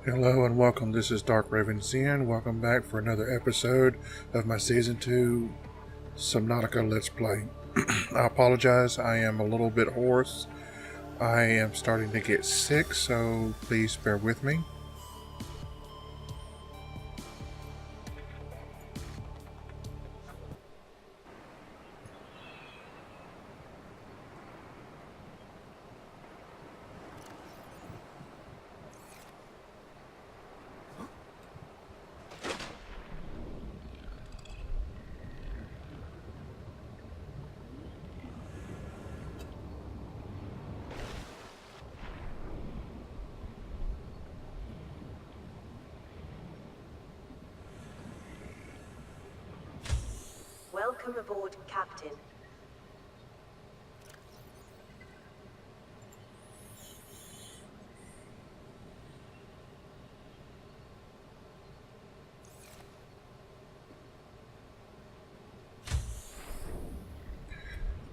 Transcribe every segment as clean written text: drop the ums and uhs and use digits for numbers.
Hello and welcome. This is Dark Raven Zen. Welcome back for another episode of my Season 2 Subnautica Let's Play. I apologize, I am a little bit hoarse. I am starting to get sick, so please bear with me. Welcome aboard, Captain.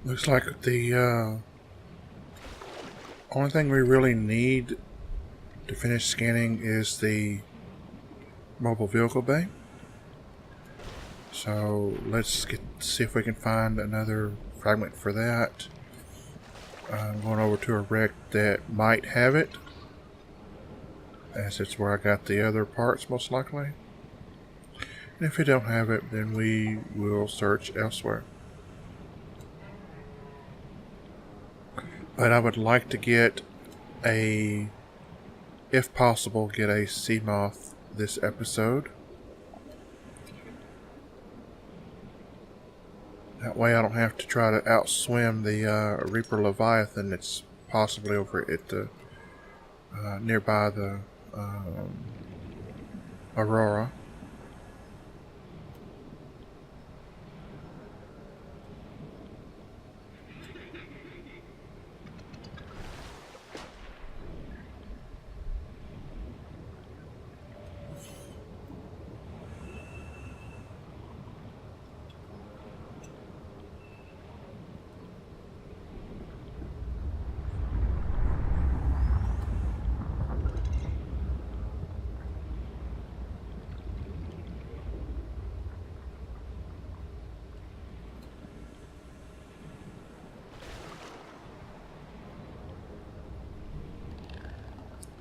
Looks like the only thing we really need to finish scanning is the mobile vehicle bay. So let's see if we can find another fragment for that. I'm going over to a wreck that might have it, as it's where I got the other parts most likely. And if we don't have it, then we will search elsewhere. But I would like to get if possible, get a sea moth this episode. That way I don't have to try to outswim the Reaper Leviathan that's possibly over at the nearby the Aurora.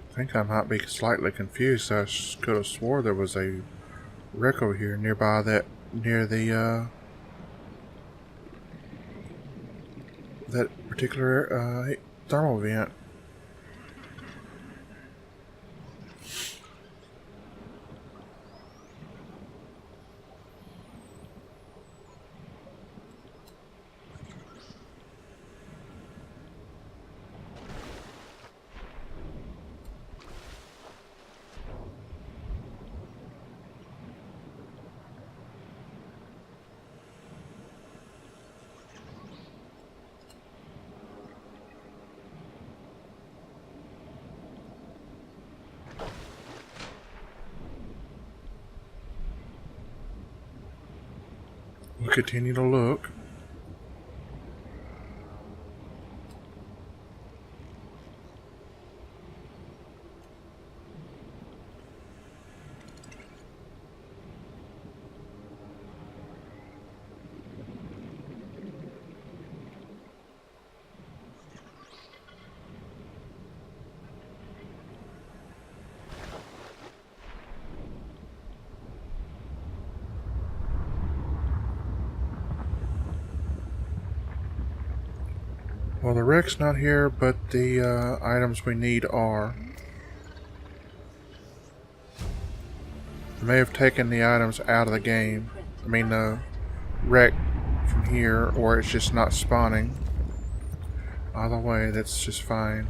I think I might be slightly confused. I could have swore there was a wreck over here nearby near the that particular thermal vent. We'll continue to look. Well, the wreck's not here, but the items we need are. I may have taken the items out of the game. I mean, the wreck from here, or it's just not spawning. Either way, that's just fine.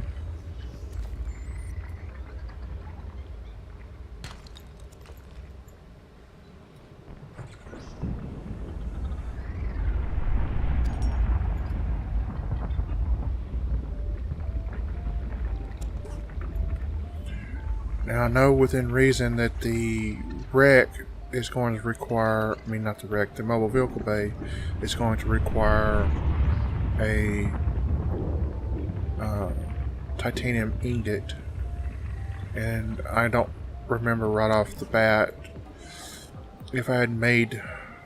Now I know within reason that the wreck is going to require, I mean not the wreck, the mobile vehicle bay is going to require a titanium ingot, and I don't remember right off the bat if I had made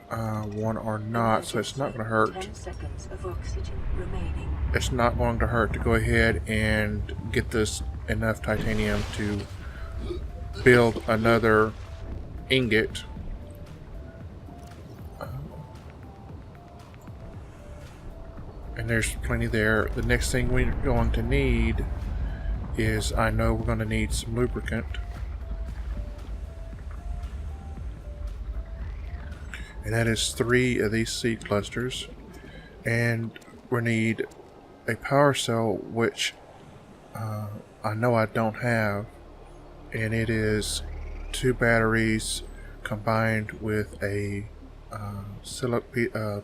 one or not, so it's not going to hurt. 10 seconds of oxygen remaining. It's not going to hurt to go ahead and get this enough titanium to build another ingot. And there's plenty there. The next thing we're going to need is, I know we're going to need some lubricant. And that is 3 of these seed clusters. And we need a power cell, which I know I don't have. And it is 2 batteries combined with a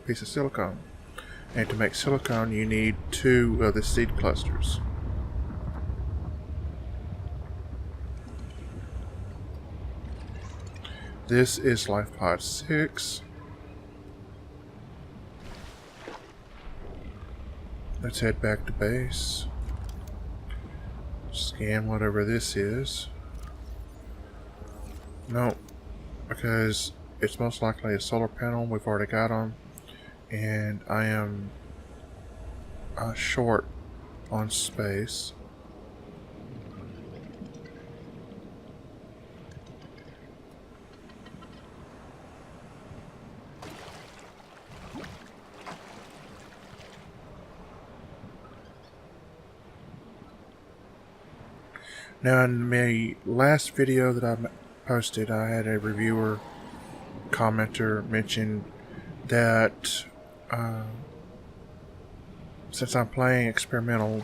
piece of silicone. And to make silicone, you need 2 of the seed clusters. This is life pod 6. Let's head back to base. Scan whatever this is. No, because it's most likely a solar panel. We've already got them. And I am short on space. Now, in my last video that I posted, I had a reviewer commenter mention that since I'm playing experimental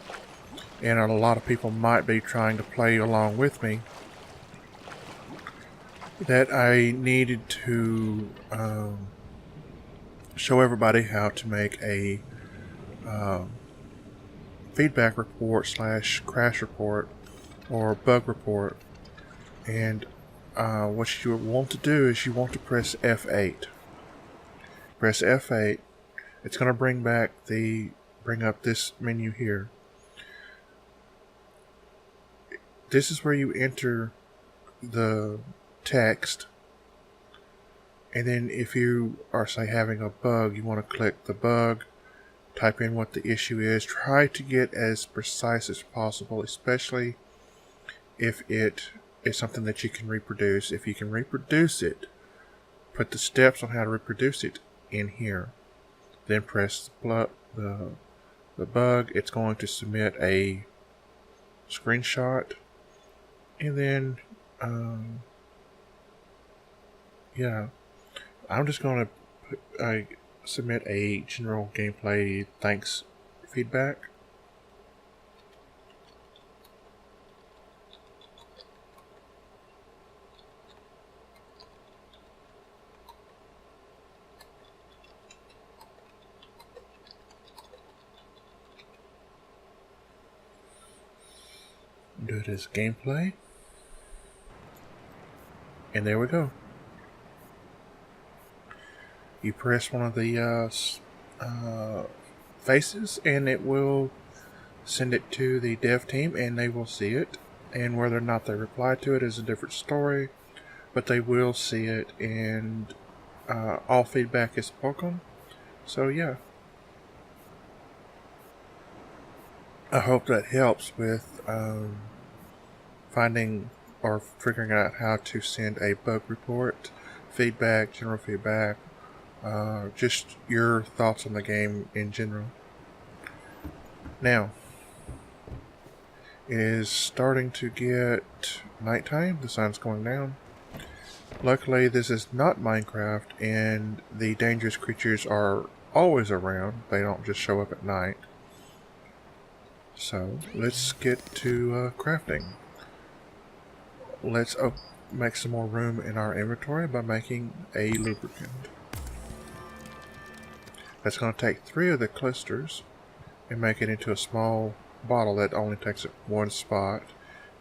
and a lot of people might be trying to play along with me, that I needed to show everybody how to make a feedback report / crash report or bug report. And what you want to do is you want to press F8. Press F8. It's going to bring up this menu here. This is where you enter the text, and then if you are, say, having a bug, you want to click the bug, type in what the issue is. Try to get as precise as possible, especially if it is something that you can reproduce. If you can reproduce it, put the steps on how to reproduce it in here. Then press the bug. It's going to submit a screenshot, and then yeah, I'm just going to submit a general gameplay thanks feedback. Do it as gameplay, and there we go. You press one of the faces and it will send it to the dev team and they will see it, and whether or not they reply to it is a different story, but they will see it, and all feedback is welcome. So yeah, I hope that helps with finding or figuring out how to send a bug report, feedback, general feedback, just your thoughts on the game in general. Now, it is starting to get nighttime. The sun's going down. Luckily, this is not Minecraft, and the dangerous creatures are always around. They don't just show up at night. So, let's get to crafting. Let's make some more room in our inventory by making a lubricant. That's going to take 3 of the clusters and make it into a small bottle that only takes up 1 spot.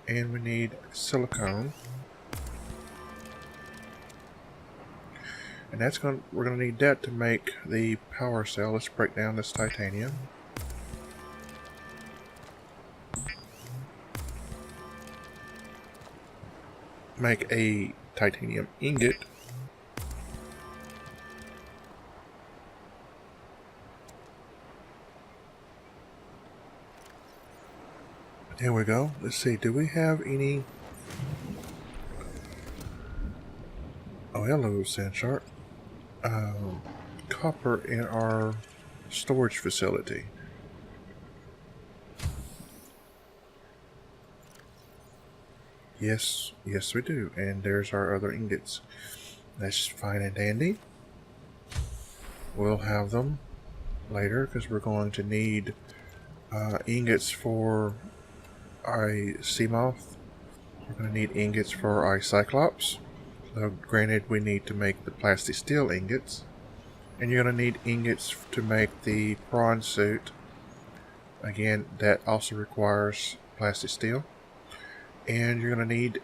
And we need silicone. And we're going to need that to make the power cell. Let's break down this titanium. make a titanium ingot. There we go. Let's see, do we have any... Oh, hello, sand shark. Copper in our storage facility. Yes, yes we do. And there's our other ingots. That's fine and dandy. We'll have them later because we're going to need ingots for a sea moth. We're going to need ingots for our cyclops. So granted, we need to make the plastic steel ingots. And you're going to need ingots to make the prawn suit. Again, that also requires plastic steel. And you're going to need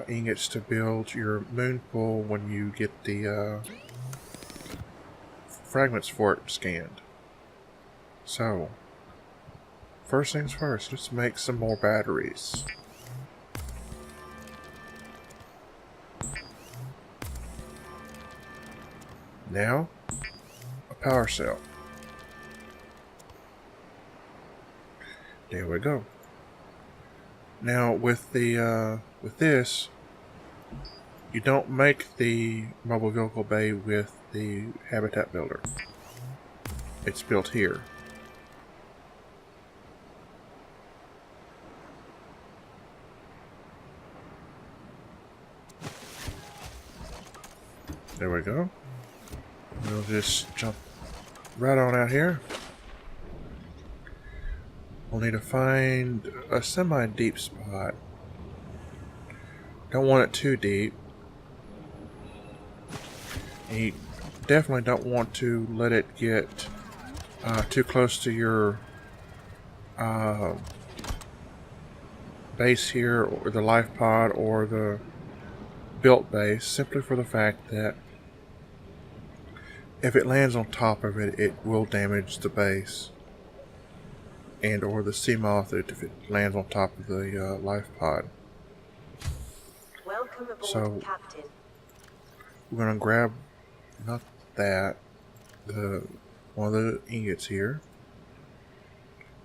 ingots to build your moon pool when you get the fragments for it scanned. So, first things first, let's make some more batteries. Now, a power cell. There we go. Now with this, you don't make the mobile vehicle bay with the habitat builder. It's built here. There we go. We'll just jump right on out here. We'll need to find a semi-deep spot. Don't want it too deep. You definitely don't want to let it get too close to your base here, or the life pod, or the built base, simply for the fact that if it lands on top of it, it will damage the base. And or the sea moth if it lands on top of the life pod. Welcome aboard, so Captain. we're gonna grab not that one of the ingots here.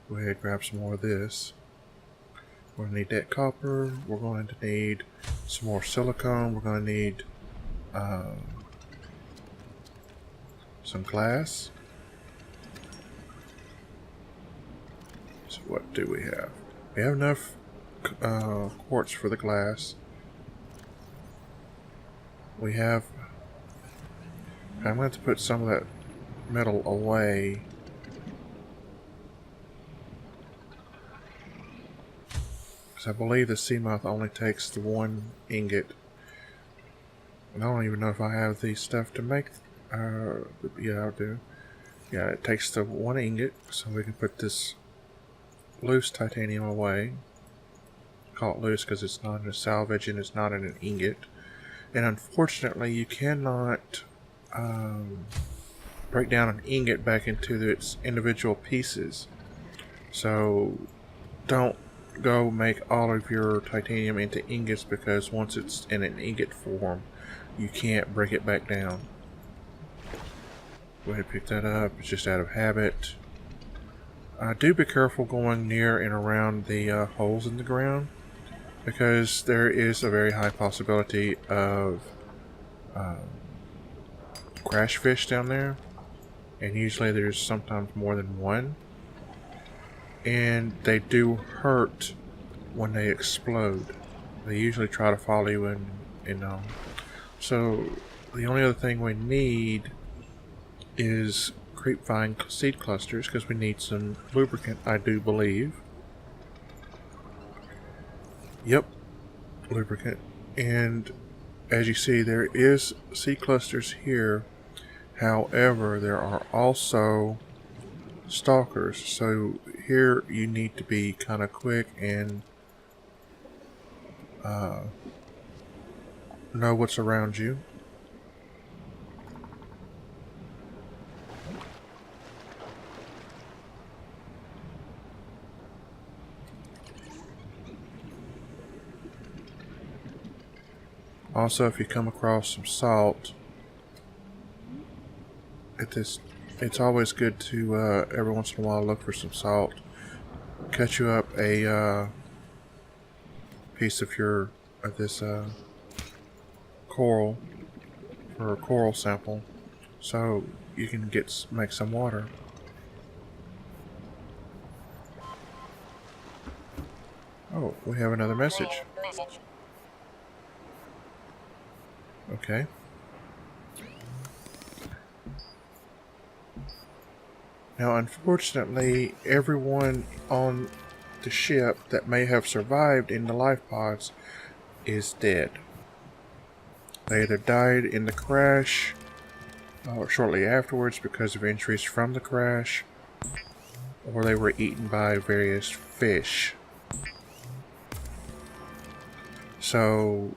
Go ahead and grab some more of this. We're gonna need that copper. We're going to need some more silicone. We're gonna need some glass. So what do we have? We have enough quartz for the glass. We have... I'm going to have to put some of that metal away. Because I believe the sea moth only takes the one ingot. And I don't even know if I have the stuff to make... yeah, I do. Yeah, it takes the one ingot, so we can put this loose titanium away. Call it loose because it's not in a salvage and it's not in an ingot. And unfortunately, you cannot break down an ingot back into its individual pieces. So don't go make all of your titanium into ingots, because once it's in an ingot form, you can't break it back down. Go ahead and pick that up. It's just out of habit. Do be careful going near and around the holes in the ground, because there is a very high possibility of crash fish down there, and usually there's sometimes more than one, and they do hurt when they explode. They usually try to follow you in so the only other thing we need is creepvine seed clusters, because we need some lubricant, I do believe. Yep, lubricant. And as you see, there is seed clusters here. However, there are also stalkers. So here you need to be kind of quick and know what's around you. Also, if you come across some salt, it's always good to every once in a while look for some salt. Cut you up a piece of this coral for a coral sample, so you can make some water. Oh, we have another message. Okay. Now, unfortunately, everyone on the ship that may have survived in the life pods is dead. They either died in the crash or shortly afterwards because of injuries from the crash, or they were eaten by various fish. So,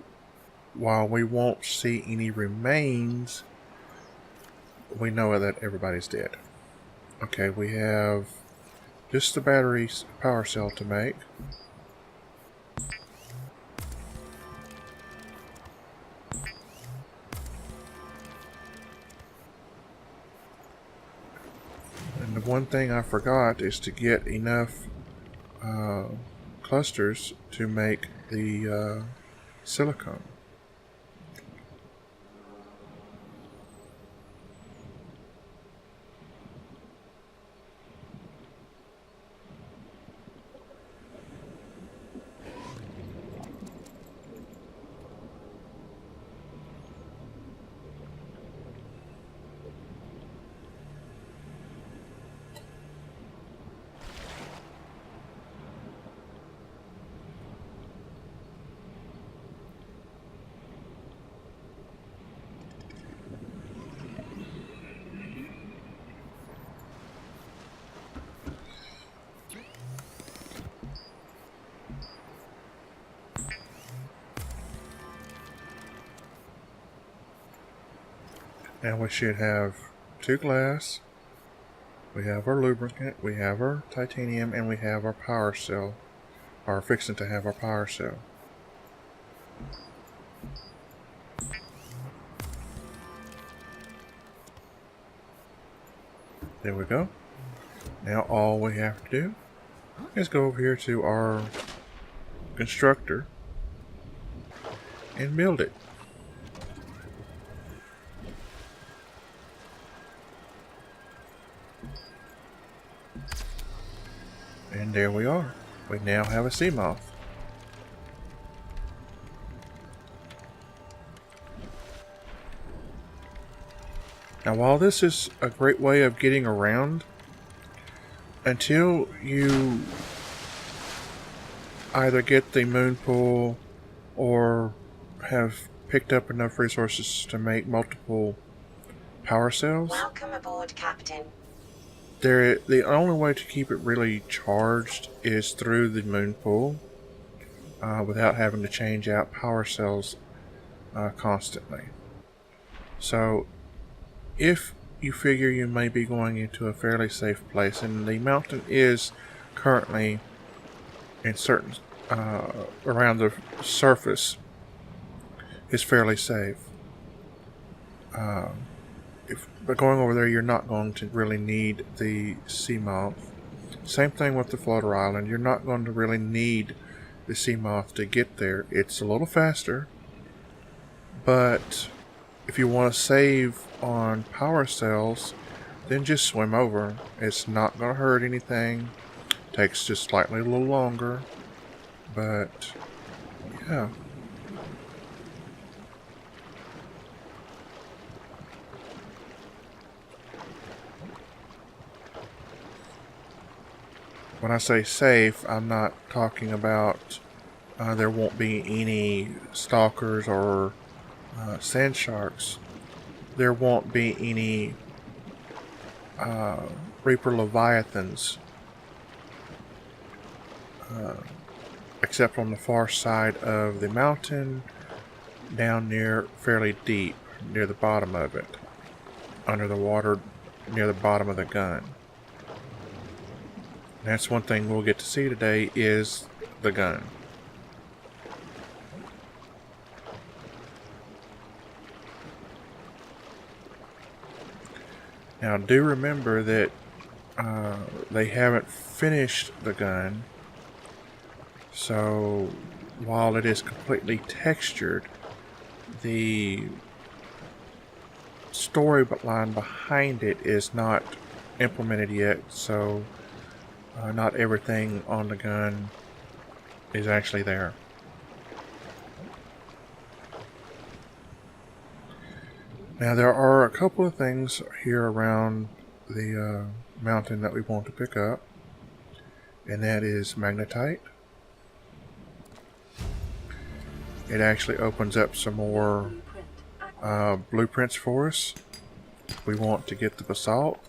while we won't see any remains, we know that everybody's dead. Okay, we have just the battery power cell to make. And the one thing I forgot is to get enough clusters to make the silicone. Now we should have 2 glass, we have our lubricant, we have our titanium, and we have our power cell, or fixing to have our power cell. There we go. Now all we have to do is go over here to our constructor and build it. And there we are. We now have a sea moth. Now while this is a great way of getting around, until you either get the moon pool or have picked up enough resources to make multiple power cells. Welcome aboard, Captain. The only way to keep it really charged is through the moon pool, without having to change out power cells constantly. So if you figure you may be going into a fairly safe place, and the mountain is currently in certain around the surface is fairly safe. But going over there, you're not going to really need the sea moth. Same thing with the floater island. You're not going to really need the sea moth to get there. It's a little faster, but if you want to save on power cells, then just swim over. It's not going to hurt anything. Takes just slightly a little longer, but yeah. When I say safe, I'm not talking about there won't be any stalkers or sand sharks. There won't be any Reaper Leviathans, except on the far side of the mountain, down near fairly deep, near the bottom of it, under the water, near the bottom of the gun. That's one thing we'll get to see today is the gun. Now, do remember that they haven't finished the gun, so while it is completely textured, the storyline behind it is not implemented yet, so not everything on the gun is actually there. Now there are a couple of things here around the mountain that we want to pick up, and that is magnetite. It actually opens up some more blueprints for us. We want to get the basalt.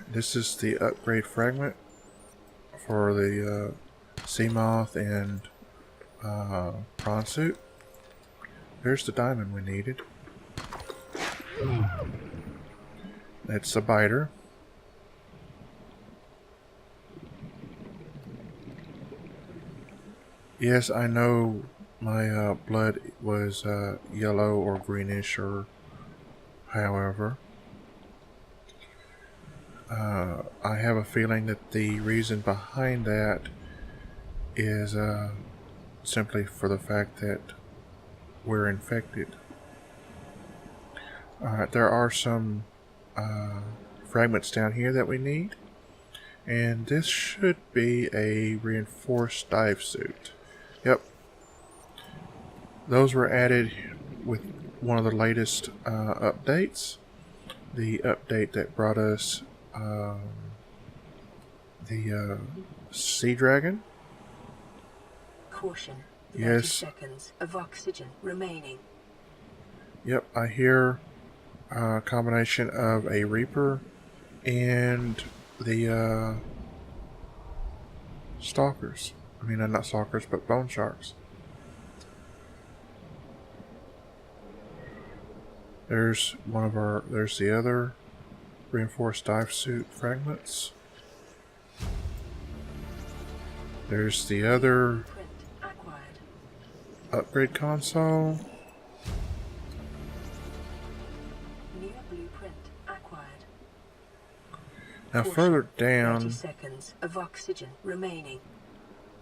This is the upgrade fragment for the sea moth and prawn suit. There's the diamond we needed. It's a biter. Yes, I know my blood was yellow or greenish or however. I have a feeling that the reason behind that is simply for the fact that we're infected. Alright, there are some fragments down here that we need, and this should be a reinforced dive suit. Yep, those were added with one of the latest updates. The update that brought us the sea dragon. Caution. 30 Yes. seconds of oxygen remaining. Yep, I hear a combination of a reaper and the stalkers. I mean, not stalkers, but bone sharks. There's one of our. There's the other reinforced dive suit fragments. There's the other Print acquired. upgrade console. New blueprint acquired. Now Caution. further 30 down, seconds of oxygen remaining.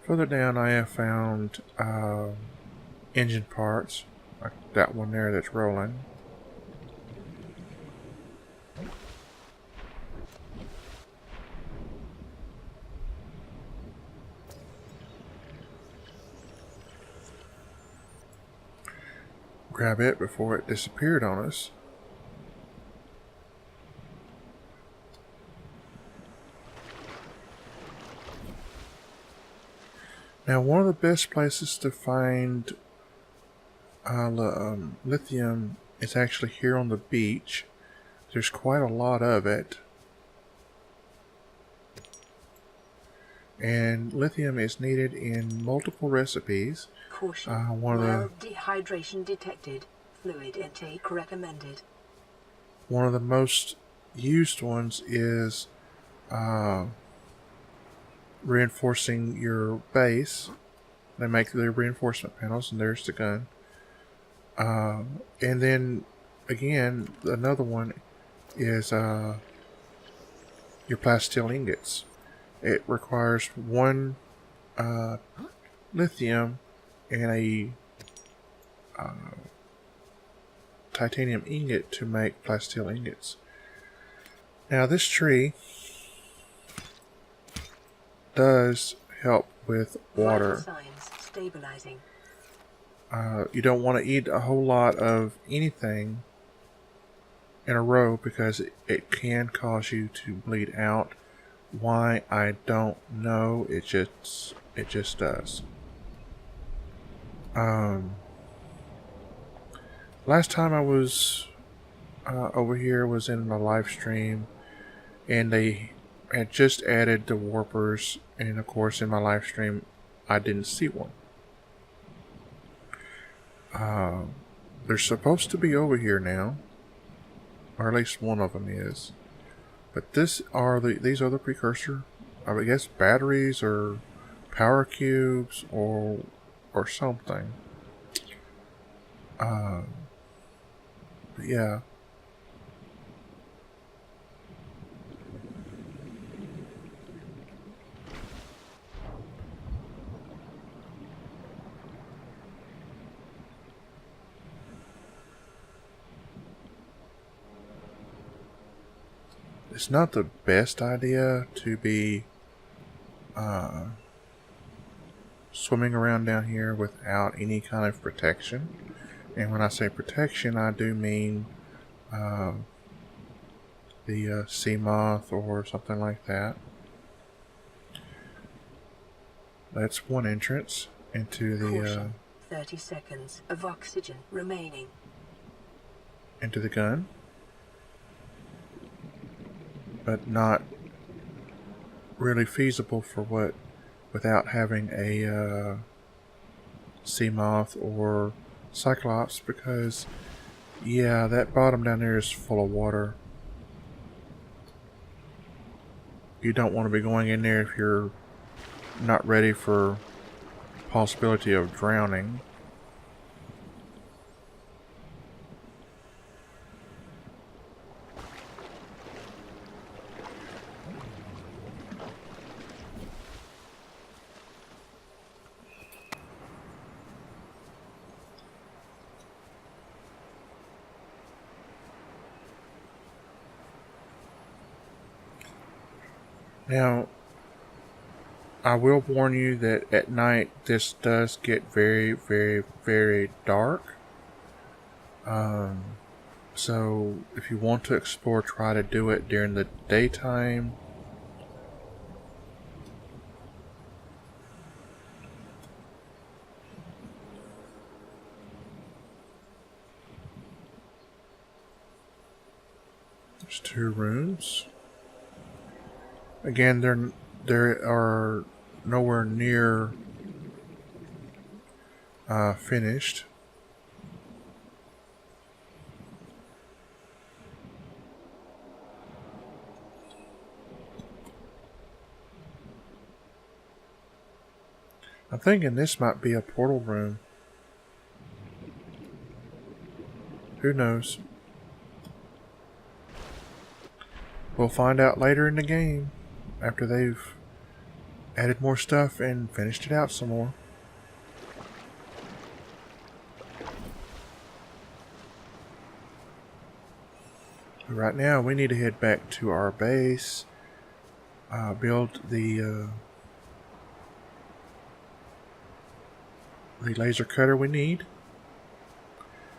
I have found engine parts, like that one there that's rolling. Grab it before it disappeared on us. Now, one of the best places to find lithium is actually here on the beach. There's quite a lot of it. And lithium is needed in multiple recipes. Caution. One of the Mild dehydration detected. Fluid intake recommended. One of the most used ones is reinforcing your base. They make the reinforcement panels, and there's the gun. And then again, another one is your plasteel ingots. It requires one lithium and a titanium ingot to make plasteel ingots. Now this tree does help with water. Vital signs stabilizing. You don't want to eat a whole lot of anything in a row because it can cause you to bleed out. Why, I don't know. It just does. Last time I was over here was in a live stream, and they had just added the warpers, and of course in my live stream I didn't see one. They're supposed to be over here now, or at least one of them is. But these are the precursor, I guess, batteries or power cubes or something. But yeah. It's not the best idea to be swimming around down here without any kind of protection. And when I say protection, I do mean the sea moth or something like that. That's one entrance into Caution. 30 seconds of oxygen remaining. Into the gun, but not really feasible for what without having a sea moth or cyclops, because yeah, that bottom down there is full of water. You don't want to be going in there if you're not ready for possibility of drowning. Now, I will warn you that at night this does get very, very, very dark. So if you want to explore, try to do it during the daytime. There's 2 rooms. Again, there are nowhere near finished. I'm thinking this might be a portal room. Who knows? We'll find out later in the game, after they've added more stuff and finished it out some more. But right now, we need to head back to our base, build the laser cutter we need,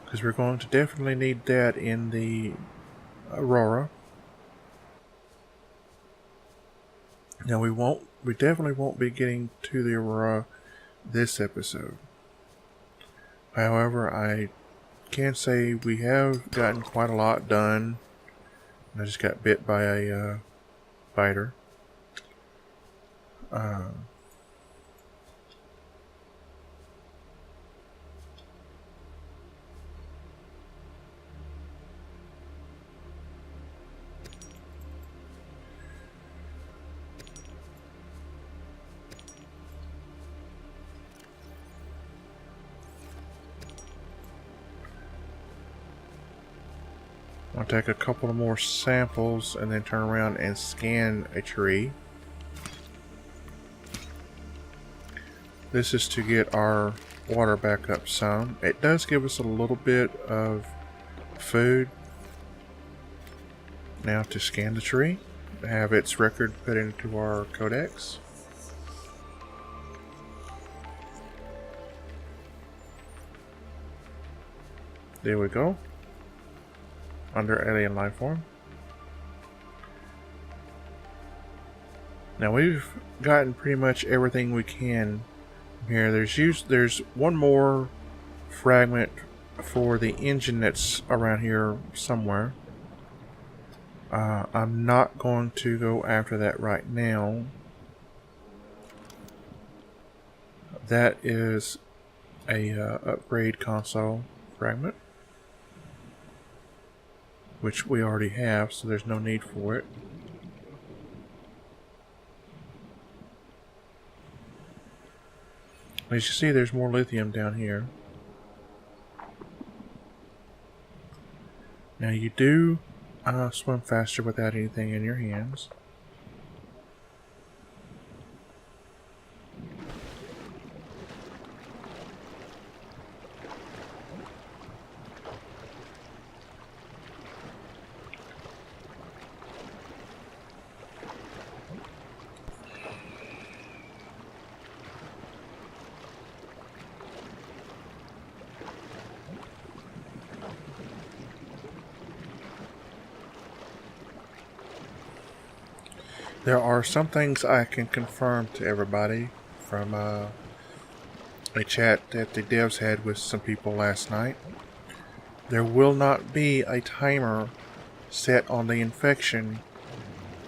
because we're going to definitely need that in the Aurora. Now we definitely won't be getting to the Aurora this episode. However, I can say we have gotten quite a lot done. I just got bit by a biter. I'll take a couple of more samples and then turn around and scan a tree. This is to get our water back up some. It does give us a little bit of food. Now to scan the tree, have its record put into our codex. There we go. Under alien life form. Now we've gotten pretty much everything we can here. There's one more fragment for the engine that's around here somewhere. I'm not going to go after that right now. That is a upgrade console fragment, which we already have, so there's no need for it. As you see, there's more lithium down here. Now you do swim faster without anything in your hands. There are some things I can confirm to everybody from a chat that the devs had with some people last night. There will not be a timer set on the infection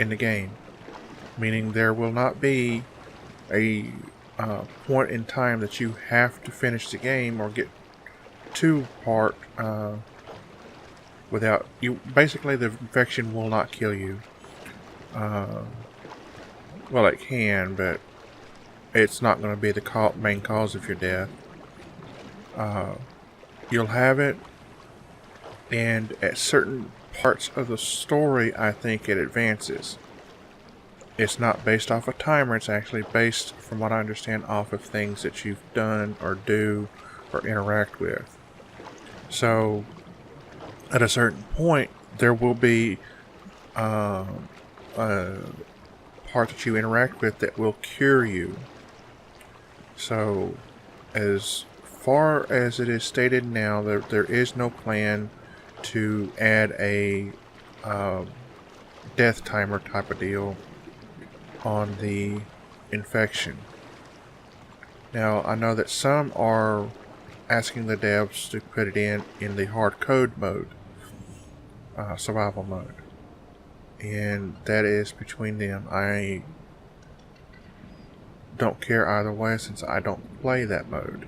in the game, meaning there will not be a point in time that you have to finish the game or get to part without you. Basically, the infection will not kill you. Well, it can, but it's not going to be the main cause of your death. You'll have it, and at certain parts of the story, I think it advances. It's not based off a timer, it's actually based, from what I understand, off of things that you've done or do or interact with. So, at a certain point, there will be a part that you interact with that will cure you. So, as far as it is stated now, there is no plan to add a death timer type of deal on the infection. Now, I know that some are asking the devs to put it in the hard code mode, survival mode, and that is between them. I don't care either way since I don't play that mode.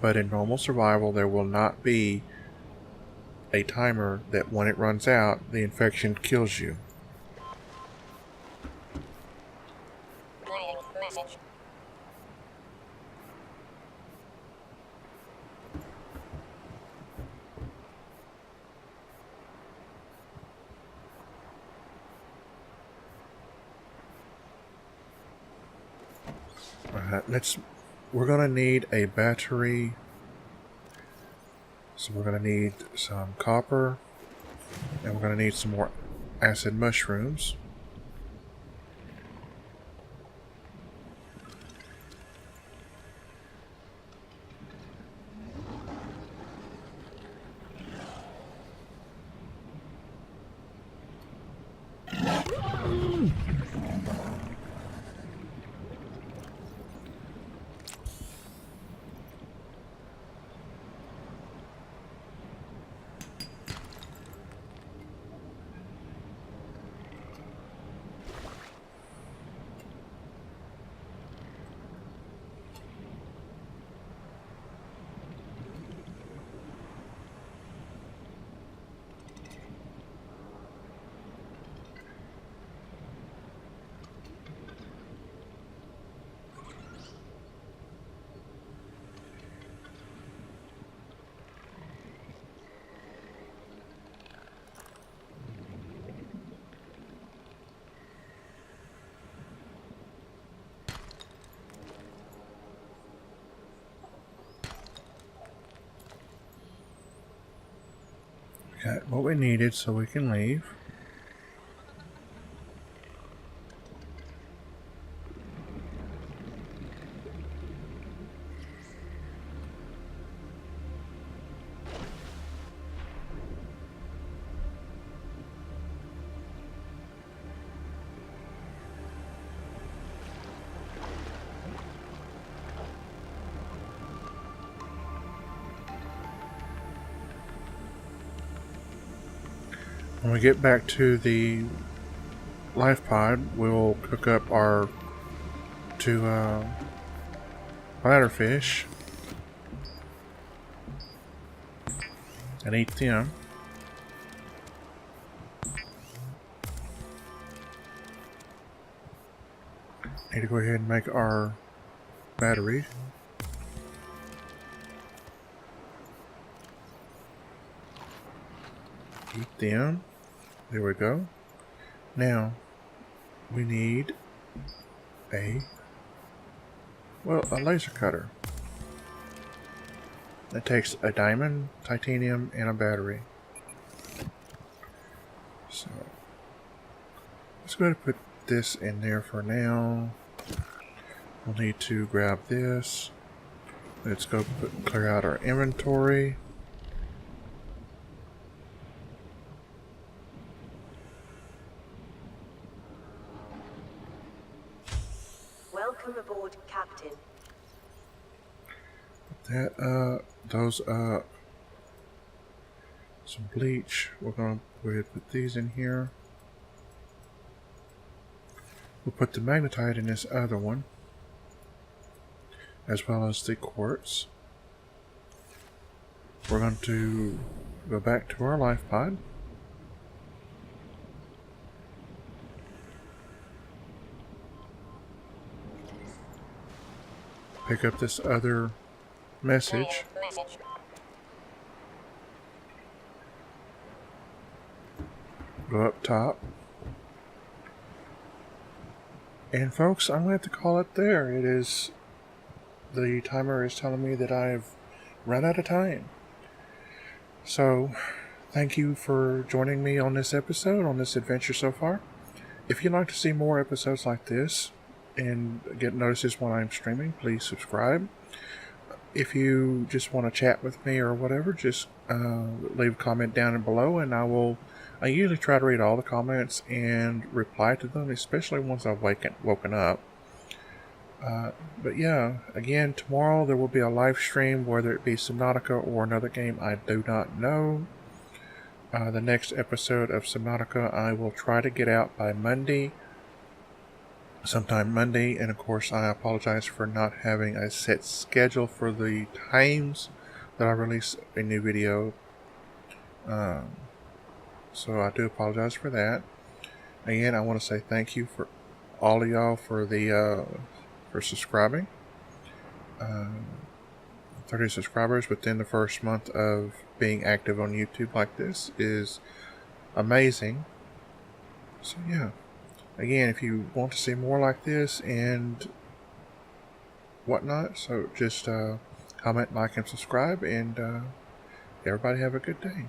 But in normal survival, there will not be a timer that when it runs out, the infection kills you. Message. Alright, we're gonna need a battery. So we're gonna need some copper, and we're gonna need some more acid mushrooms. Got what we needed so we can leave. When we get back to the life pod, we'll cook up our two bladder fish and eat them. Need to go ahead and make our battery. Eat them. There we go. Now, we need a laser cutter. It takes a diamond, titanium, and a battery. So, let's go ahead and put this in there for now. We'll need to grab this. Let's go clear out our inventory. Welcome aboard, Captain. Put that up, those up. Some bleach. We're going to go ahead and put these in here. We'll put the magnetite in this other one, as well as the quartz. We're going to go back to our life pod. Pick up this other message. Go up top. And folks, I'm going to have to call it there. The timer is telling me that I've run out of time. So, thank you for joining me on this episode, on this adventure so far. If you'd like to see more episodes like this and get notices when I'm streaming, please subscribe. If you just want to chat with me or whatever, just leave a comment down below, and I usually try to read all the comments and reply to them, especially once I've woken up. But yeah, again, tomorrow there will be a live stream, whether it be Subnautica or another game I do not know. The next episode of Subnautica I will try to get out by Monday, sometime Monday, and of course I apologize for not having a set schedule for the times that I release a new video. So I do apologize for that. Again, I want to say thank you for all of y'all for subscribing. 30 subscribers within the first month of being active on YouTube like this is amazing. So yeah, again, if you want to see more like this and whatnot, so just comment, like, and subscribe, and everybody have a good day.